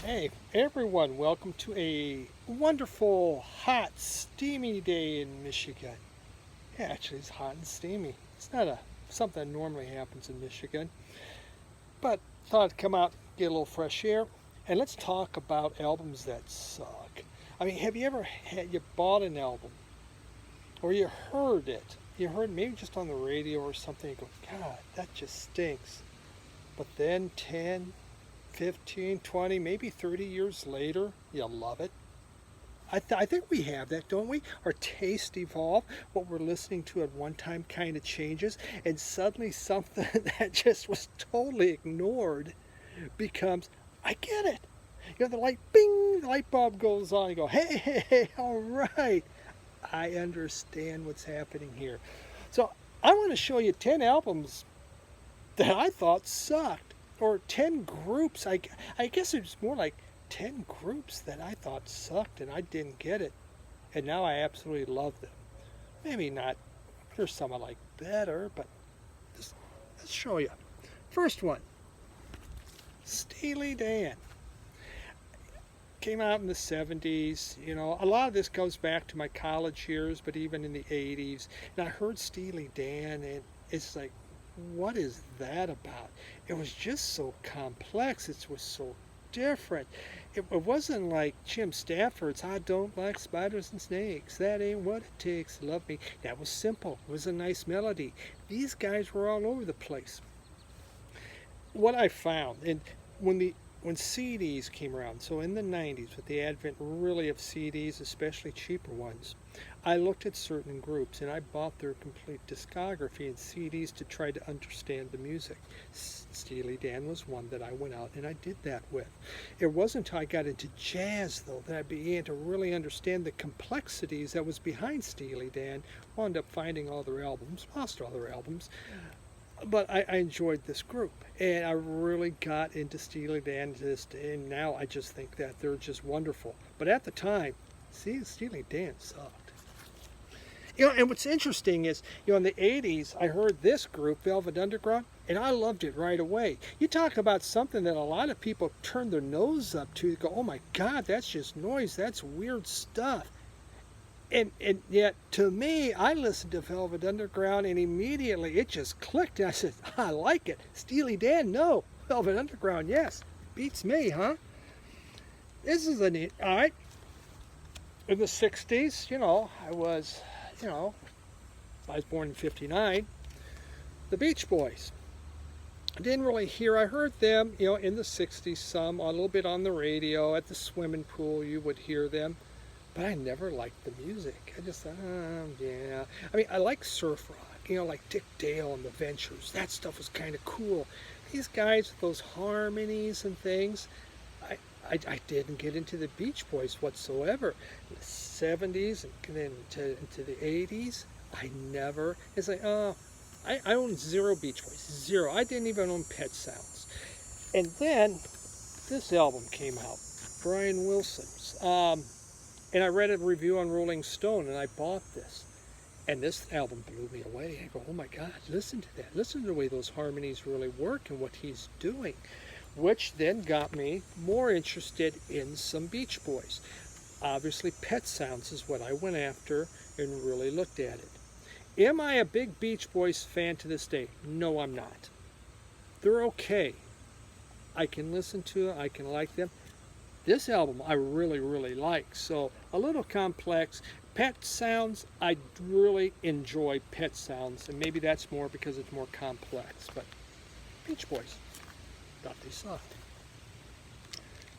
Hey everyone, welcome to a wonderful, hot, steamy day in Michigan. Yeah, actually it's hot and steamy. It's not something that normally happens in Michigan, but thought I'd come out, get a little fresh air, and let's talk about albums that suck. I mean, have you ever you bought an album or you heard it? You heard maybe just on the radio or something, you go, God, that just stinks. But then 10, 15, 20, maybe 30 years later, you love it. I think we have that, don't we? Our taste evolve. What we're listening to at one time kind of changes, and suddenly something that just was totally ignored becomes, I get it. You know, the light, bing, the light bulb goes on. You go, hey, hey, hey, all right. I understand what's happening here. So I want to show you 10 albums that I thought sucked, or 10 groups. I guess it was more like 10 groups that I thought sucked and I didn't get it. And now I absolutely love them. Maybe not, there's some I like better, but let's show you. First one, Steely Dan. Came out in the 70s. You know, a lot of this goes back to my college years, but even in the 80s. And I heard Steely Dan, and it's like, what is that about? It was just so complex. It was so different. It wasn't like Jim Stafford's I don't like spiders and snakes. That ain't what it takes to love me. That was simple. It was a nice melody. These guys were all over the place. What I found, and when CDs came around, so in the 90s, with the advent really of CDs, especially cheaper ones, I looked at certain groups and I bought their complete discography and CDs to try to understand the music. Steely Dan was one that I went out and I did that with. It wasn't until I got into jazz, though, that I began to really understand the complexities that was behind Steely Dan. Wound up finding all their albums, lost all their albums, but I enjoyed this group, and I really got into Steely Dan, and now I just think that they're just wonderful. But at the time, Steely Dan sucked. You know, and what's interesting is, you know, in the 80s, I heard this group, Velvet Underground, and I loved it right away. You talk about something that a lot of people turn their nose up to, go, oh my God, that's just noise, that's weird stuff. And yet, to me, I listened to Velvet Underground and immediately it just clicked. I said, I like it. Steely Dan, no. Velvet Underground, yes. Beats me, huh? This is a neat. All right. In the 60s, I was born in 59. The Beach Boys. I didn't really hear. I heard them, in the 60s, some, a little bit on the radio. At the swimming pool, you would hear them. But I never liked the music. I just thought, yeah. I mean, I like surf rock, like Dick Dale and the Ventures. That stuff was kind of cool. These guys with those harmonies and things, I didn't get into the Beach Boys whatsoever. In the 70s and then into the 80s, it's like, I owned zero Beach Boys, zero. I didn't even own Pet Sounds. And then this album came out, Brian Wilson's. And I read a review on Rolling Stone, and I bought this. And this album blew me away. I go, oh my God, listen to that. Listen to the way those harmonies really work and what he's doing. Which then got me more interested in some Beach Boys. Obviously, Pet Sounds is what I went after and really looked at it. Am I a big Beach Boys fan to this day? No, I'm not. They're okay. I can listen to them. I can like them. This album I really, really like. So a little complex. Pet Sounds, I really enjoy Pet Sounds. And maybe that's more because it's more complex. But Beach Boys, thought they sucked.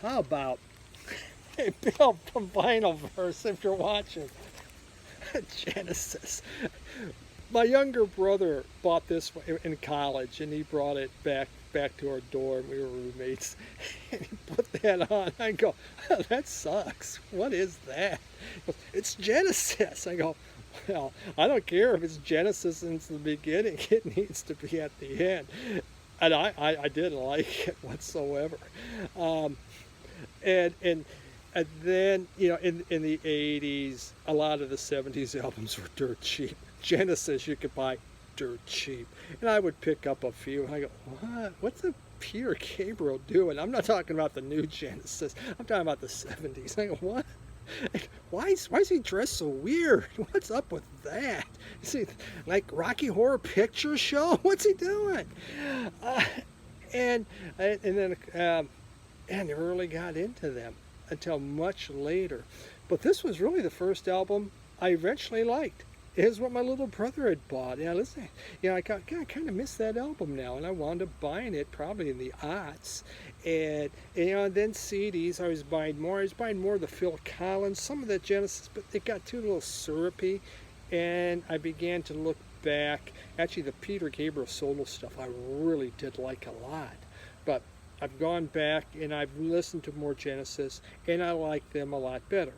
How about, hey Bill from Vinylverse, if you're watching, Genesis. My younger brother bought this in college, and he brought it back to our dorm. We were roommates, and he put that on. I go, oh, that sucks. What is that? He goes, it's Genesis. I go, well, I don't care if it's Genesis since the beginning. It needs to be at the end. And I didn't like it whatsoever. And then, in the 80s, a lot of the 70s albums were dirt cheap. Genesis you could buy dirt cheap. And I would pick up a few, and I go, what? What's a Peter Gabriel doing? I'm not talking about the new Genesis. I'm talking about the 70s. I go, what? Why is he dressed so weird? What's up with that? Is he like Rocky Horror Picture Show? What's he doing? Uh, and then and never really got into them until much later. But this was really the first album I eventually liked. It was what my little brother had bought. Yeah, listen, I kind of miss that album now, and I wound up buying it probably in the aughts. And then CDs, I was buying more. I was buying more of the Phil Collins, some of the Genesis, but it got too little syrupy, and I began to look back. Actually, the Peter Gabriel solo stuff I really did like a lot, but I've gone back and I've listened to more Genesis, and I like them a lot better.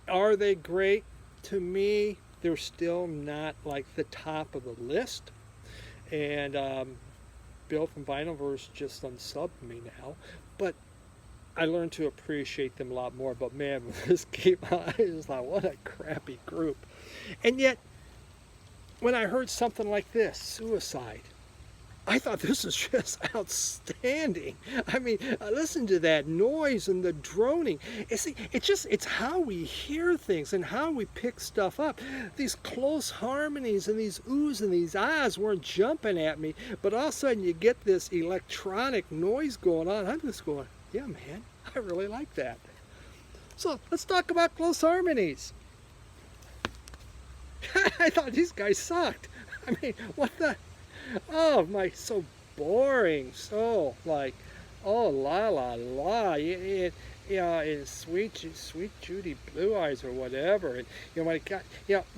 Are they great? To me, they're still not like the top of the list. And Bill from Vinylverse just unsubbed me now. But I learned to appreciate them a lot more. But man, when this came out, I just thought, what a crappy group. And yet, when I heard something like this, Suicide, I thought this is just outstanding. I mean, listen to that noise and the droning. It's how we hear things and how we pick stuff up. These close harmonies and these oohs and these ahs weren't jumping at me, but all of a sudden you get this electronic noise going on. I'm just going, yeah, man, I really like that. So let's talk about close harmonies. I thought these guys sucked. I mean, what the... Oh my, so boring. So like, oh la la la. It's sweet Judy Blue Eyes or whatever. And when I got,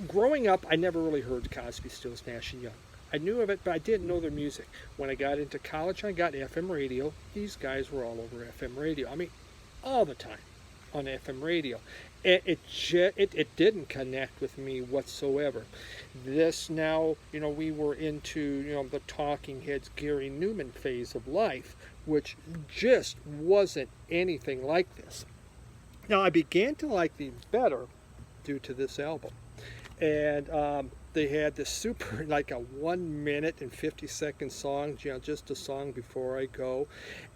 growing up, I never really heard Cosby, Stills, Nash and Young. I knew of it, but I didn't know their music. When I got into college, I got FM radio. These guys were all over FM radio. I mean, all the time on FM radio. It didn't connect with me whatsoever. This now, we were into, the Talking Heads, Gary Newman phase of life, which just wasn't anything like this. Now, I began to like these better due to this album. And they had this super, like a 1 minute and 50-second song, just a song before I go.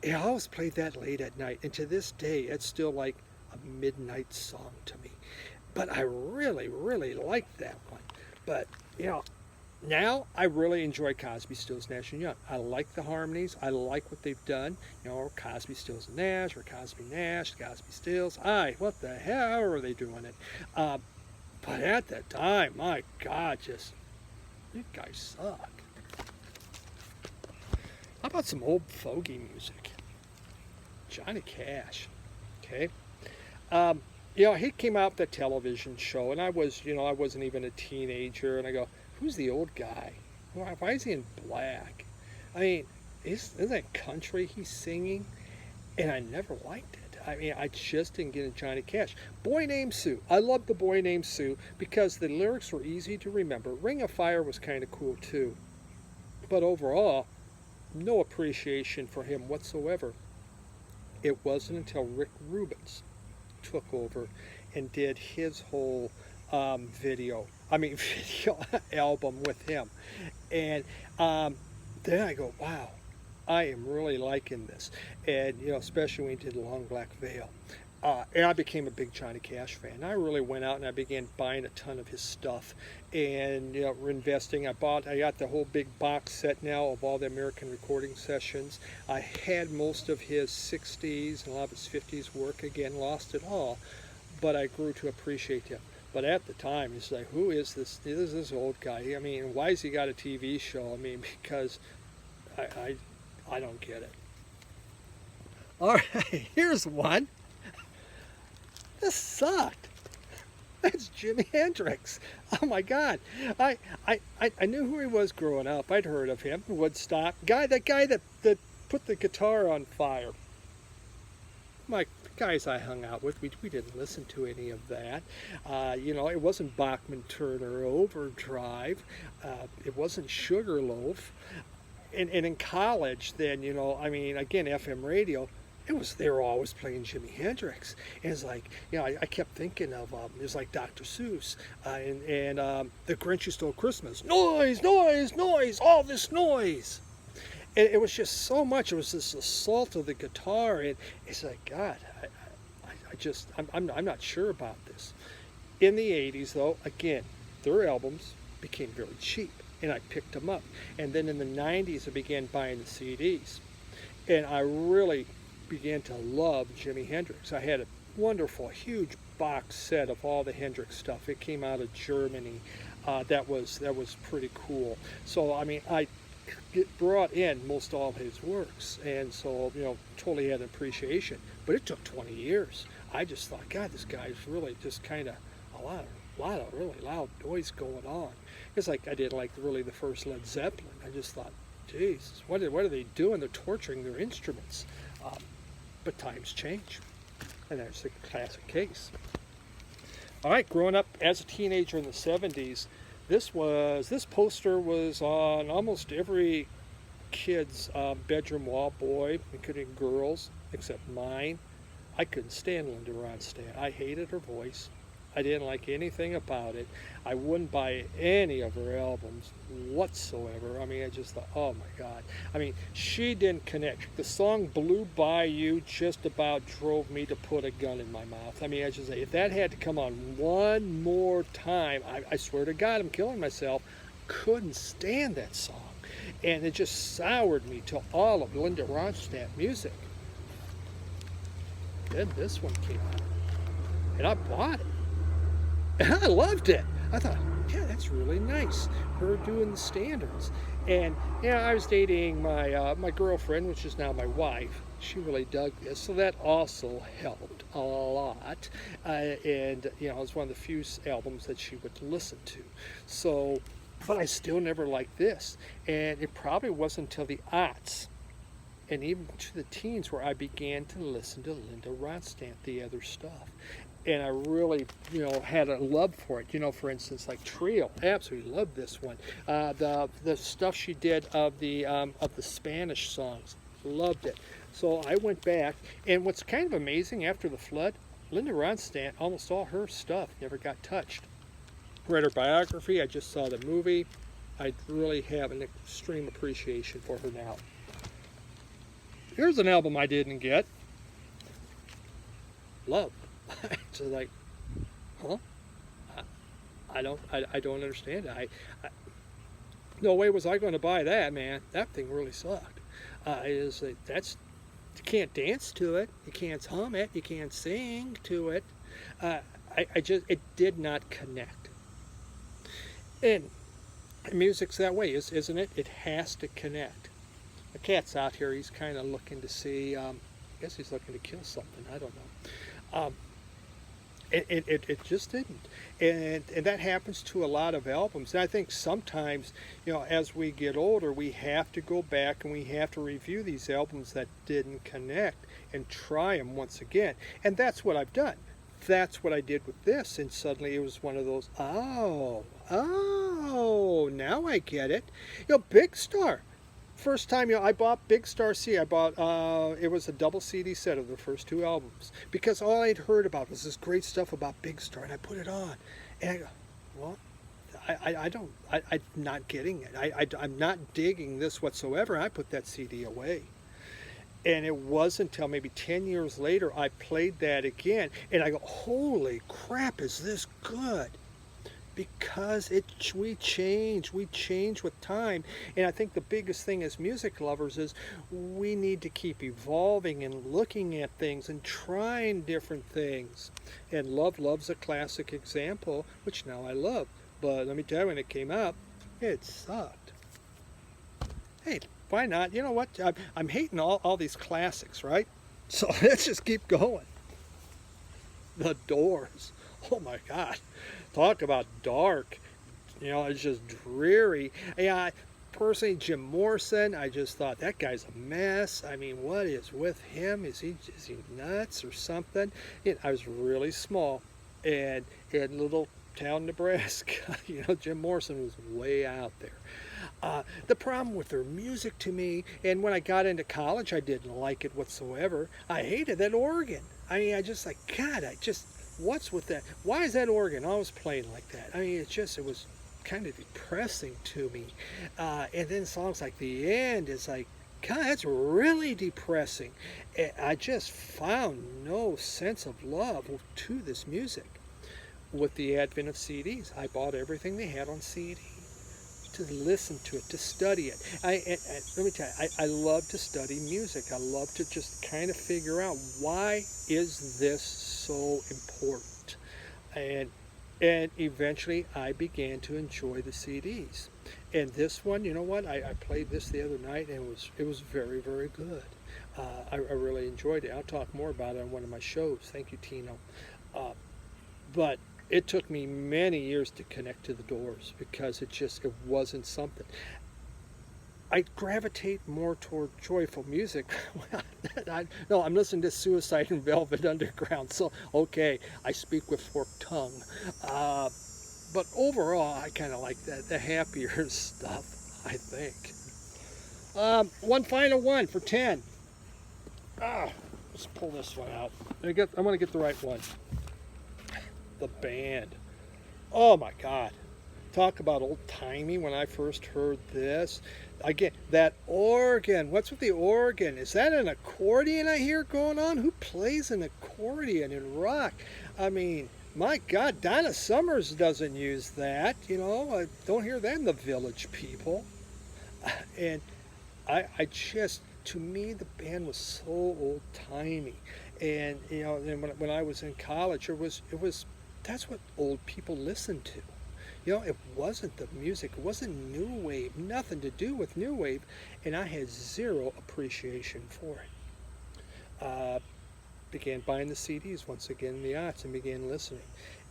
And I always played that late at night. And to this day, it's still like a midnight song to me. But I really, really liked that one. But, now I really enjoy Cosby, Stills, Nash and Young. I like the harmonies. I like what they've done. Cosby, Stills and Nash, or Cosby, Nash, Cosby, Stills. What the hell are they doing it? But at the time, my God, you guys suck. How about some old fogey music? Johnny Cash. Okay. He came out with a television show, and I wasn't even a teenager, and I go, who's the old guy? Why is he in black? I mean, isn't that country he's singing? And I never liked it. I mean, I just didn't get into Johnny Cash. Boy Named Sue. I loved the Boy Named Sue because the lyrics were easy to remember. Ring of Fire was kind of cool too. But overall, no appreciation for him whatsoever. It wasn't until Rick Rubin's took over and did his whole video album with him. And then I go, wow, I am really liking this. And, especially when he did Long Black Veil. And I became a big Johnny Cash fan. I really went out and I began buying a ton of his stuff and investing. I got the whole big box set now of all the American recording sessions. I had most of his 60s and a lot of his 50s work. Again, lost it all, but I grew to appreciate him. But at the time, it's like, who is this? This is this old guy. I mean, why has he got a TV show? I mean, because I don't get it. All right, here's one. This sucked. That's Jimi Hendrix. Oh my God. I knew who he was growing up. I'd heard of him. Woodstock. That guy that put the guitar on fire. The guys I hung out with, we didn't listen to any of that. It wasn't Bachman Turner Overdrive. It wasn't Sugarloaf. And in college then, again, FM radio, They were always playing Jimi Hendrix. And it's like, I kept thinking of it was like Dr. Seuss and The Grinch Who Stole Christmas. Noise, noise, noise, all this noise. And it was just so much. It was this assault of the guitar, and it's like, God, I'm not sure about this. In the 80s, though, again, their albums became very cheap, and I picked them up. And then in the 90s, I began buying the CDs, and I really began to love Jimi Hendrix. I had a wonderful, huge box set of all the Hendrix stuff. It came out of Germany. That was pretty cool. So I mean, I brought in most all of his works, and so totally had an appreciation. But it took 20 years. I just thought, God, this guy's really just kind of a lot of really loud noise going on. It's like I didn't like really the first Led Zeppelin. I just thought, Jesus, what are they doing? They're torturing their instruments. But times change, and that's a classic case. All right, growing up as a teenager in the 70s, this poster was on almost every kid's bedroom wall, boy, including girls, except mine. I couldn't stand Linda Ronstadt. I hated her voice. I didn't like anything about it. I wouldn't buy any of her albums whatsoever. I mean, I just thought, oh my God. I mean, she didn't connect. The song Blue Bayou just about drove me to put a gun in my mouth. I mean, I just say, if that had to come on one more time, I swear to God, I'm killing myself. Couldn't stand that song. And it just soured me to all of Linda Ronstadt music. Then this one came out, and I bought it. And I loved it. I thought, yeah, that's really nice. Her doing the standards. And I was dating my girlfriend, which is now my wife. She really dug this, so that also helped a lot. And it was one of the few albums that she would listen to. So, but I still never liked this. And it probably wasn't until the aughts, and even to the teens, where I began to listen to Linda Ronstadt, the other stuff. And I really, had a love for it. For instance, like Trio, I absolutely loved this one. The stuff she did of the Spanish songs, loved it. So I went back, and what's kind of amazing, after the flood, Linda Ronstadt, almost all her stuff never got touched. Read her biography. I just saw the movie. I really have an extreme appreciation for her now. Here's an album I didn't get. Love. It's like, huh? I don't understand it. No way was I going to buy that, man. That thing really sucked. You can't dance to it. You can't hum it. You can't sing to it. It did not connect. And music's that way, isn't it? It has to connect. The cat's out here. He's kind of looking to see. I guess he's looking to kill something. I don't know. It just didn't, and that happens to a lot of albums. And I think sometimes, as we get older, we have to go back and we have to review these albums that didn't connect and try them once again. And that's what I've done. That's what I did with this. And suddenly it was one of those, oh, now I get it. Big Star. First time, I bought Big Star C. I bought, it was a double CD set of the first two albums, because all I'd heard about was this great stuff about Big Star, and I put it on, and I go, well, I'm not getting it. I'm not digging this whatsoever. I put that CD away. And it wasn't until maybe 10 years later I played that again, and I go, holy crap, is this good? Because we change with time. And I think the biggest thing as music lovers is we need to keep evolving and looking at things and trying different things. And Love's a classic example, which now I love. But let me tell you, when it came out, it sucked. Hey, why not? You know what? I'm hating all these classics, right? So let's just keep going. The Doors. Oh my God. Talk about dark. It's just dreary. Personally, Jim Morrison, I just thought, that guy's a mess. I mean, what is with him? Is he nuts or something? I was really small, and in little town Nebraska, Jim Morrison was way out there. The problem with their music to me, and when I got into college, I didn't like it whatsoever. I hated that organ. I mean, I just like, God, what's with that? Why is that organ always playing like that? I mean, it was kind of depressing to me. And then songs like The End is like, God, that's really depressing. I just found no sense of love to this music. With the advent of CDs, I bought everything they had on CD to listen to it, to study it. Let me tell you, I love to study music. I love to just kind of figure out, why is this so important? And eventually I began to enjoy the CDs. And this one, you know what? I played this the other night, and it was very, very good. I really enjoyed it. I'll talk more about it on one of my shows. Thank you, Tino. But it took me many years to connect to the Doors, because it wasn't something. I gravitate more toward joyful music. No, I'm listening to Suicide and Velvet Underground, so okay, I speak with forked tongue. But overall, I kind of like the happier stuff, I think. One final one for 10. Let's pull this one out. I want to get the right one. The Band. Oh my God. Talk about old-timey when I first heard this. Again, that organ. What's with the organ? Is that an accordion I hear going on? Who plays an accordion in rock? I mean, my God, Donna Summers doesn't use that. You know, I don't hear that in the Village People. And I just, to me, the band was so old-timey. And, you know, and when I was in college, that's what old people listened to. You know, it wasn't the music. It wasn't new wave. Nothing to do with new wave. And I had zero appreciation for it. Began buying the CDs once again in the aughts and began listening.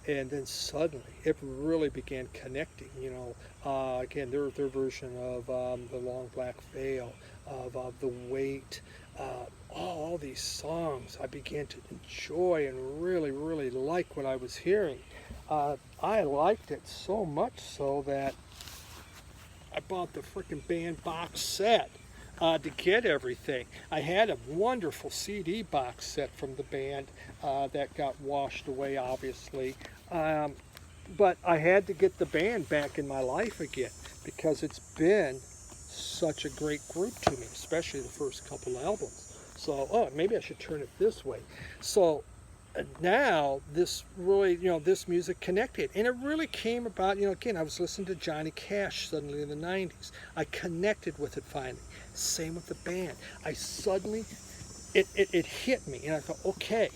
And then suddenly, it really began connecting. You know, again, their version of The Long Black Veil, of The Weight, all these songs I began to enjoy and really, really like what I was hearing. I liked it so much so that I bought the freaking band box set to get everything. I had a wonderful CD box set from the band that got washed away, obviously. But I had to get the band back in my life again, because it's been such a great group to me, especially the first couple albums. So, maybe I should turn it this way. So now this really, you know, this music connected. And it really came about, you know, again, I was listening to Johnny Cash suddenly in the 90s. I connected with it finally. Same with the band. I suddenly, it hit me. And I thought, okay,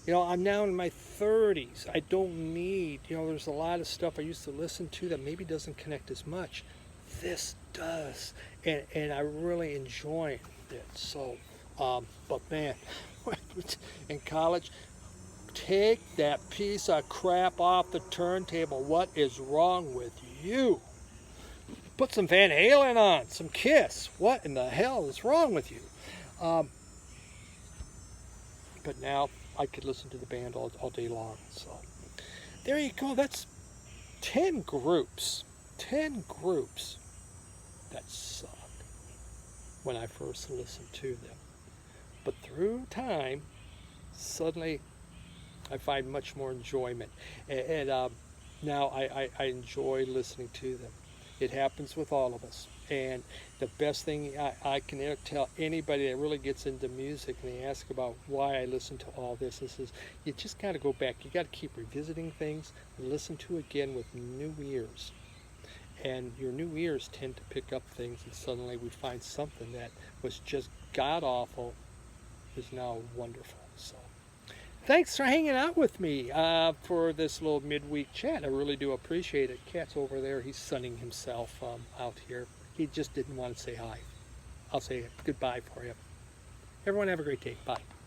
you know, I'm now in my 30s. I don't need, you know, there's a lot of stuff I used to listen to that maybe doesn't connect as much. This does. And I really enjoy it. So, but man, in college, take that piece of crap off the turntable. What is wrong with you? Put some Van Halen on, some Kiss. What in the hell is wrong with you? But now I could listen to the band all day long. So there you go. That's 10 groups. 10 groups that sucked when I first listened to them. But through time, suddenly I find much more enjoyment. And now I enjoy listening to them. It happens with all of us. And the best thing I can tell anybody that really gets into music and they ask about why I listen to all this is you just got to go back. You got to keep revisiting things and listen to again with new ears. And your new ears tend to pick up things, and suddenly we find something that was just god-awful is now wonderful. So thanks for hanging out with me for this little midweek chat. I really do appreciate it. Cat's over there. He's sunning himself out here. He just didn't want to say hi. I'll say goodbye for you. Everyone have a great day. Bye.